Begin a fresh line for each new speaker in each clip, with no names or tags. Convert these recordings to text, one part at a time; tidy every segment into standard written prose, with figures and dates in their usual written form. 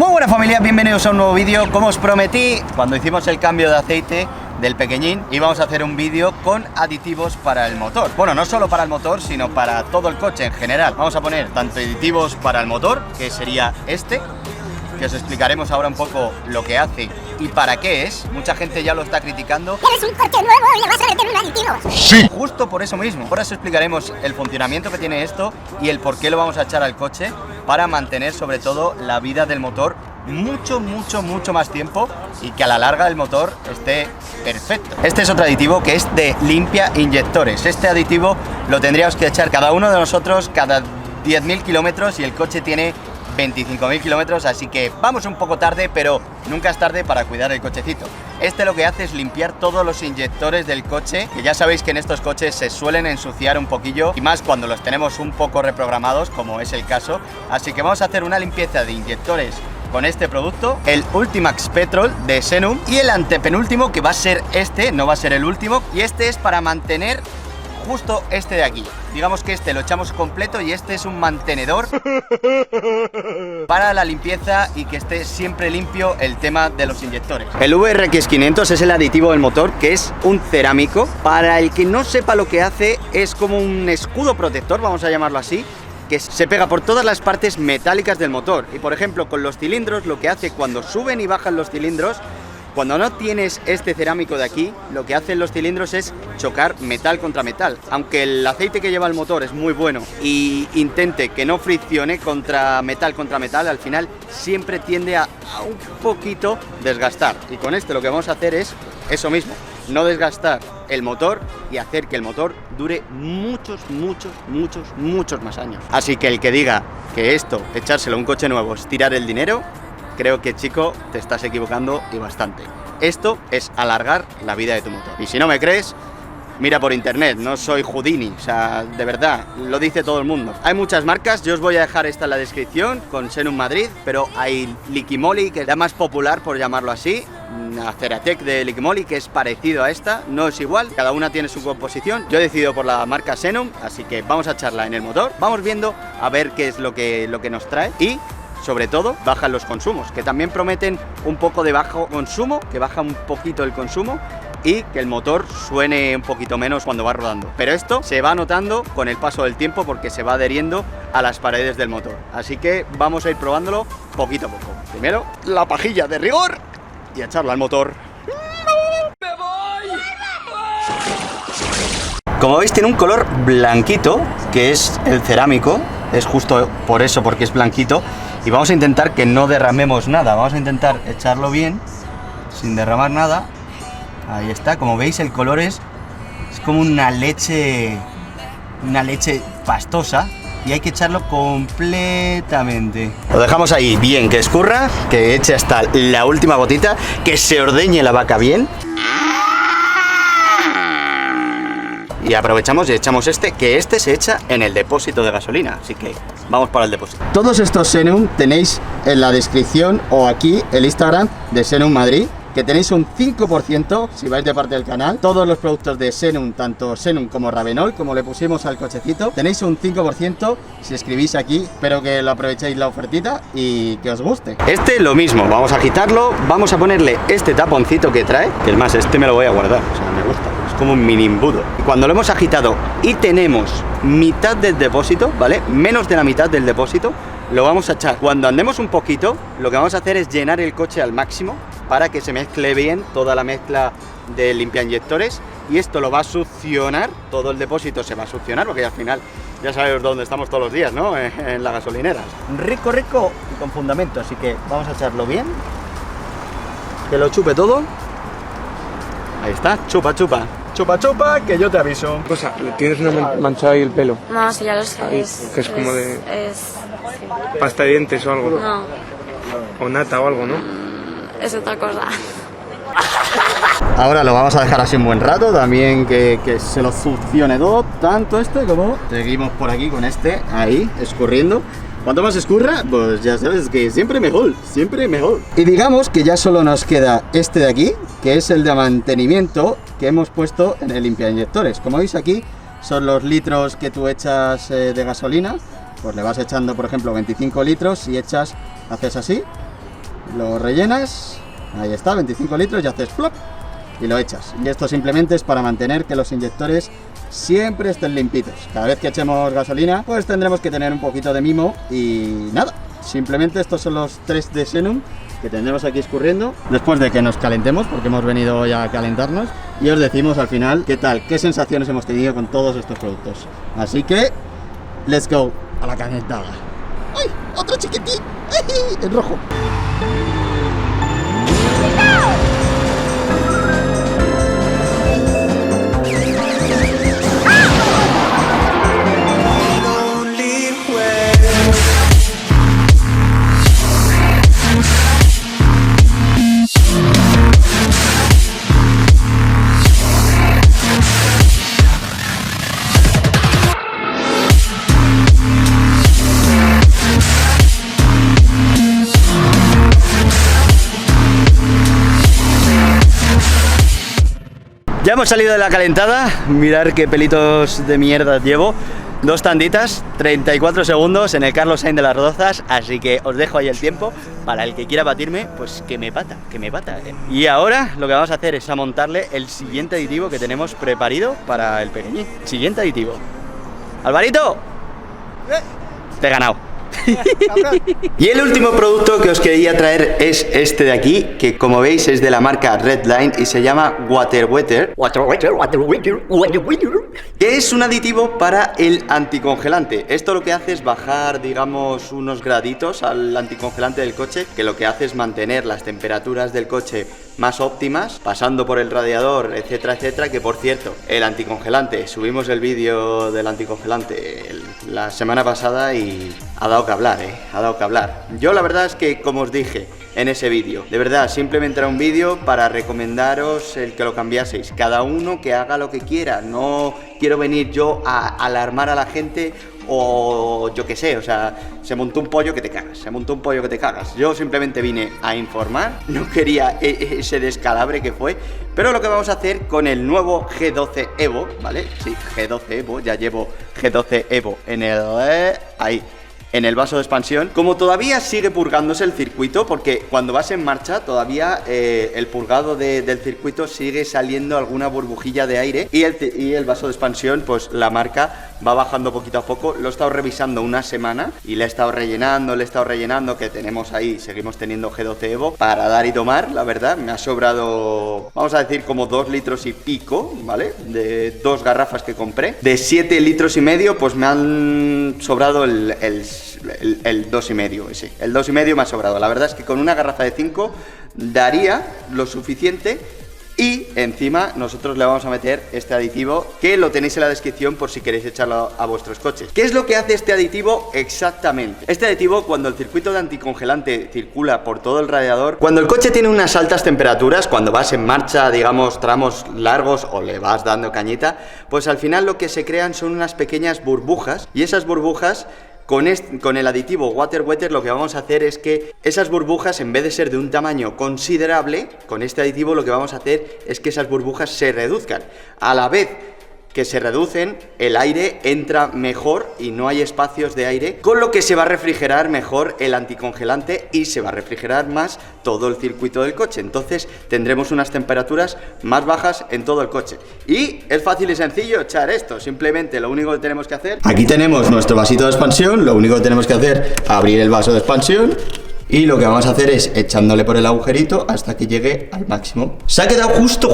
Muy buena familia, bienvenidos a un nuevo vídeo. Como os prometí cuando hicimos el cambio de aceite del pequeñín, íbamos a hacer un vídeo con aditivos para el motor. Bueno, no solo para el motor, sino para todo el coche en general. Vamos a poner tanto aditivos para el motor, que sería este, que os explicaremos ahora un poco lo que hace y para qué es. Mucha gente ya lo está criticando.
¿Eres un coche nuevo y le vas a meter un aditivo?
Sí. Justo por eso mismo. Ahora os explicaremos el funcionamiento que tiene esto y el por qué lo vamos a echar al coche para mantener sobre todo la vida del motor mucho más tiempo y que a la larga el motor esté perfecto. Este es otro aditivo que es de limpia inyectores. Este aditivo lo tendríamos que echar cada uno de nosotros cada 10.000 kilómetros y el coche tiene 25.000 kilómetros, así que vamos un poco tarde, pero nunca es tarde para cuidar el cochecito. Este lo que hace es limpiar todos los inyectores del coche, que ya sabéis que en estos coches se suelen ensuciar un poquillo, y más cuando los tenemos un poco reprogramados, como es el caso. Así que vamos a hacer una limpieza de inyectores con este producto, el Ultimax Petrol de Xenum, y el antepenúltimo, que va a ser este, no va a ser el último, y este es para mantener justo este de aquí. Digamos que este lo echamos completo y este es un mantenedor para la limpieza y que esté siempre limpio el tema de los inyectores. El VRX500 es el aditivo del motor, que es un cerámico. Para el que no sepa lo que hace, es como un escudo protector, vamos a llamarlo así, que se pega por todas las partes metálicas del motor. Y por ejemplo con los cilindros, lo que hace cuando suben y bajan los cilindros, cuando no tienes este cerámico de aquí, lo que hacen los cilindros es chocar metal contra metal. Aunque el aceite que lleva el motor es muy bueno y intente que no friccione contra metal, al final siempre tiende a un poquito desgastar. Y con este lo que vamos a hacer es eso mismo, no desgastar el motor y hacer que el motor dure muchos más años. Así que el que diga que esto, echárselo a un coche nuevo, es tirar el dinero, creo que, chico, te estás equivocando y bastante. Esto es alargar la vida de tu motor. Y si no me crees, mira por internet, no soy Houdini, o sea, de verdad, lo dice todo el mundo. Hay muchas marcas, yo os voy a dejar esta en la descripción con Xenum Madrid, pero hay Liquimoli, que es la más popular por llamarlo así, una Ceratec de Liquimoli, que es parecido a esta, no es igual, cada una tiene su composición. Yo he decidido por la marca Xenum, así que vamos a echarla en el motor, vamos viendo a ver qué es lo que nos trae y sobre todo bajan los consumos, que también prometen un poco de bajo consumo, que baja un poquito el consumo y que el motor suene un poquito menos cuando va rodando. Pero esto se va notando con el paso del tiempo porque se va adheriendo a las paredes del motor. Así que vamos a ir probándolo poquito a poco. Primero la pajilla de rigor y a echarlo al motor. ¡Me voy! Como veis tiene un color blanquito, que es el cerámico, es justo por eso, porque es blanquito. Y vamos a intentar que no derramemos nada, vamos a intentar echarlo bien, sin derramar nada. Ahí está, como veis el color es como una leche pastosa y hay que echarlo completamente. Lo dejamos ahí bien, que escurra, que eche hasta la última gotita, que se ordeñe la vaca bien. Y aprovechamos y echamos que este se echa en el depósito de gasolina, así que vamos para el depósito. Todos estos Xenum tenéis en la descripción o aquí el Instagram de Xenum Madrid, que tenéis un 5% si vais de parte del canal. Todos los productos de Xenum, tanto Xenum como Ravenol, como le pusimos al cochecito, tenéis un 5% si escribís aquí. Espero que lo aprovechéis la ofertita y que os guste. Este lo mismo, vamos a agitarlo, vamos a ponerle este taponcito que trae, que es más, este me lo voy a guardar, o sea, me gusta. Como un mini embudo. Y cuando lo hemos agitado y tenemos mitad del depósito, ¿vale? Menos de la mitad del depósito, lo vamos a echar. Cuando andemos un poquito, lo que vamos a hacer es llenar el coche al máximo para que se mezcle bien toda la mezcla de limpiainyectores y esto lo va a succionar, todo el depósito se va a succionar porque al final ya sabéis dónde estamos todos los días, ¿no? En la gasolinera. Rico y con fundamento, así que vamos a echarlo bien, que lo chupe todo. Ahí está, chupa, que yo te aviso.
Cosa, tienes una manchada ahí el pelo.
No, sí, ya lo sé.
Ahí, que es como de
sí.
pasta de dientes o algo.
No.
O nata o algo, ¿no?
Es otra cosa.
Ahora lo vamos a dejar así un buen rato, también que se lo succione todo, tanto este como... Seguimos por aquí con este, ahí, escurriendo. Cuanto más escurra, pues ya sabes que siempre mejor, siempre mejor. Y digamos que ya solo nos queda este de aquí, que es el de mantenimiento que hemos puesto en el limpiainyectores. Como veis aquí, son los litros que tú echas de gasolina. Pues le vas echando, por ejemplo, 25 litros y haces así lo rellenas, ahí está, 25 litros y haces flop y lo echas. Y esto simplemente es para mantener que los inyectores siempre estén limpitos. Cada vez que echemos gasolina, pues tendremos que tener un poquito de mimo y nada. Simplemente estos son los 3 de Xenum que tendremos aquí escurriendo después de que nos calentemos, porque hemos venido ya a calentarnos, y os decimos al final qué tal, qué sensaciones hemos tenido con todos estos productos. Así que, let's go a la calentada. ¡Ay! ¡Otro chiquitín! ¡Ay! En rojo. Ya hemos salido de la calentada, mirar qué pelitos de mierda llevo. 2 tanditas, 34 segundos en el Carlos Sainz de las Rozas, así que os dejo ahí el tiempo. Para el que quiera batirme, pues que me bata. Y ahora lo que vamos a hacer es a montarle el siguiente aditivo que tenemos preparado para el pequeñín. Siguiente aditivo. ¡Alvarito! Te he ganado. Y el último producto que os quería traer es este de aquí, que como veis es de la marca Redline y se llama WaterWetter, que es un aditivo para el anticongelante. Esto lo que hace es bajar, digamos, unos graditos al anticongelante del coche, que lo que hace es mantener las temperaturas del coche más óptimas, pasando por el radiador, etcétera, etcétera. Que por cierto, el anticongelante, subimos el vídeo del anticongelante la semana pasada y ha dado que hablar, ha dado que hablar. Yo la verdad es que, como os dije en ese vídeo, de verdad, simplemente era un vídeo para recomendaros el que lo cambiaseis. Cada uno que haga lo que quiera, no quiero venir yo a alarmar a la gente o yo qué sé, o sea, se montó un pollo que te cagas, Yo simplemente vine a informar, no quería ese descalabre que fue. Pero lo que vamos a hacer con el nuevo G12 Evo, ¿vale? Sí, G12 Evo, ya llevo G12 Evo en el... ahí, en el vaso de expansión. Como todavía sigue purgándose el circuito, porque cuando vas en marcha todavía el purgado del circuito sigue saliendo alguna burbujilla de aire, y el vaso de expansión, pues la marca va bajando poquito a poco. Lo he estado revisando una semana y le he estado rellenando, que tenemos ahí, seguimos teniendo G12 Evo para dar y tomar. La verdad, me ha sobrado, vamos a decir, como 2 litros y pico, ¿vale? De 2 garrafas que compré. De 7 litros y medio, pues me han sobrado el 2,5 ese. El 2,5 me ha sobrado. La verdad es que con una garrafa de 5 daría lo suficiente. Y encima nosotros le vamos a meter este aditivo, que lo tenéis en la descripción por si queréis echarlo a vuestros coches. ¿Qué es lo que hace este aditivo exactamente? Este aditivo, cuando el circuito de anticongelante circula por todo el radiador, cuando el coche tiene unas altas temperaturas, cuando vas en marcha, digamos, tramos largos o le vas dando cañita, pues al final lo que se crean son unas pequeñas burbujas, y esas burbujas, con el aditivo WaterWetter, lo que vamos a hacer es que esas burbujas, en vez de ser de un tamaño considerable, con este aditivo lo que vamos a hacer es que esas burbujas se reduzcan. A la vez que se reducen, el aire entra mejor y no hay espacios de aire, con lo que se va a refrigerar mejor el anticongelante y se va a refrigerar más todo el circuito del coche. Entonces tendremos unas temperaturas más bajas en todo el coche. Y es fácil y sencillo echar esto. Simplemente lo único que tenemos que hacer... Aquí tenemos nuestro vasito de expansión. Lo único que tenemos que hacer es abrir el vaso de expansión. Y lo que vamos a hacer es echándole por el agujerito hasta que llegue al máximo. Se ha quedado justo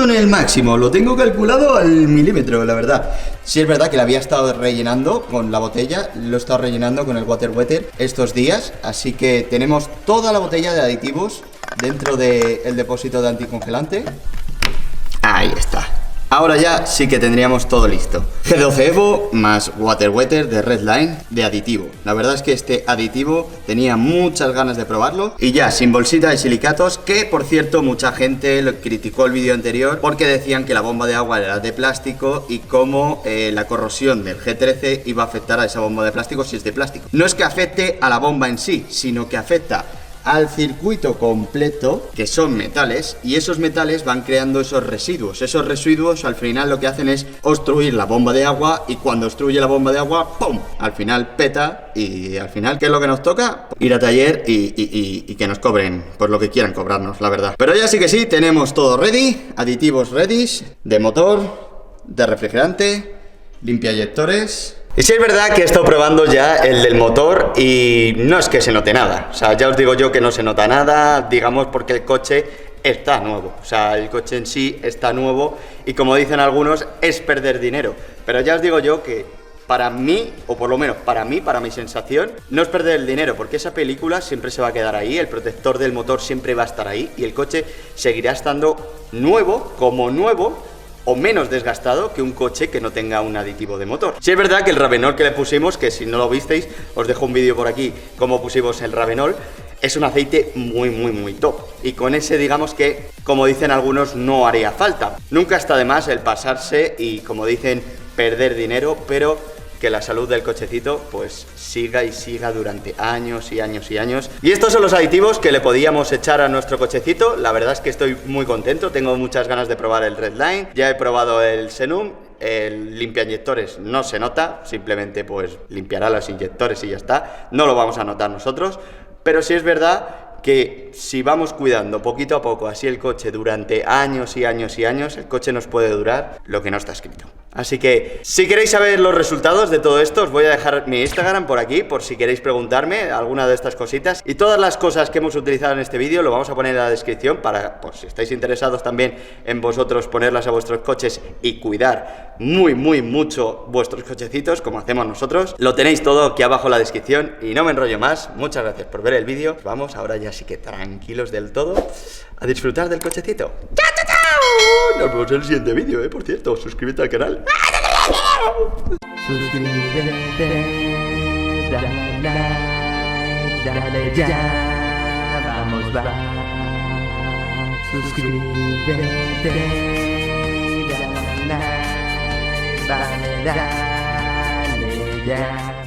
en el máximo. Lo tengo calculado al milímetro, la verdad. Sí es verdad que lo había estado rellenando con la botella. Lo he estado rellenando con el WaterWetter estos días. Así que tenemos toda la botella de aditivos dentro del depósito de anticongelante. Ahí está. Ahora ya sí que tendríamos todo listo. G12 Evo más WaterWetter de Redline de aditivo. La verdad es que este aditivo tenía muchas ganas de probarlo. Y ya, sin bolsita de silicatos, que por cierto mucha gente lo criticó el vídeo anterior porque decían que la bomba de agua era de plástico y cómo la corrosión del G13 iba a afectar a esa bomba de plástico si es de plástico. No es que afecte a la bomba en sí, sino que afecta al circuito completo, que son metales, y esos metales van creando esos residuos. Esos residuos al final lo que hacen es obstruir la bomba de agua, y cuando obstruye la bomba de agua, ¡pum!, al final peta, y al final, ¿qué es lo que nos toca? Ir a taller y que nos cobren por lo que quieran cobrarnos, la verdad. Pero ya sí que sí, tenemos todo ready, aditivos ready, de motor, de refrigerante, limpiayectores. Y sí es verdad que he estado probando ya el del motor y no es que se note nada. O sea, ya os digo yo que no se nota nada, digamos, porque el coche está nuevo. O sea, el coche en sí está nuevo y, como dicen algunos, es perder dinero. Pero ya os digo yo que para mí, o por lo menos para mí, para mi sensación, no es perder el dinero, porque esa película siempre se va a quedar ahí, el protector del motor siempre va a estar ahí y el coche seguirá estando nuevo, como nuevo, o menos desgastado que un coche que no tenga un aditivo de motor. Sí es verdad que el Ravenol que le pusimos, que si no lo visteis, os dejo un vídeo por aquí cómo pusimos el Ravenol, es un aceite muy top. Y con ese, digamos que, como dicen algunos, no haría falta. Nunca está de más el pasarse y, como dicen, perder dinero, pero que la salud del cochecito pues siga y siga durante años y años y años. Y estos son los aditivos que le podíamos echar a nuestro cochecito. La verdad es que estoy muy contento, tengo muchas ganas de probar el Redline, ya he probado el Xenum. El limpiainyectores no se nota, simplemente pues limpiará los inyectores y ya está, no lo vamos a notar nosotros, pero sí es verdad que si vamos cuidando poquito a poco así el coche durante años y años y años, el coche nos puede durar lo que no está escrito. Así que, si queréis saber los resultados de todo esto, os voy a dejar mi Instagram por aquí, por si queréis preguntarme alguna de estas cositas. Y todas las cosas que hemos utilizado en este vídeo lo vamos a poner en la descripción para, por si estáis interesados también en vosotros, ponerlas a vuestros coches y cuidar mucho vuestros cochecitos, como hacemos nosotros. Lo tenéis todo aquí abajo en la descripción y no me enrollo más. Muchas gracias por ver el vídeo. Vamos, ahora ya sí que tranquilos del todo, a disfrutar del cochecito. ¡Chao, chao, chao! Nos vemos en el siguiente vídeo, por cierto, suscríbete al canal.
Suscríbete, dale like, dale ya, vamos va. Suscríbete, dale like, dale ya.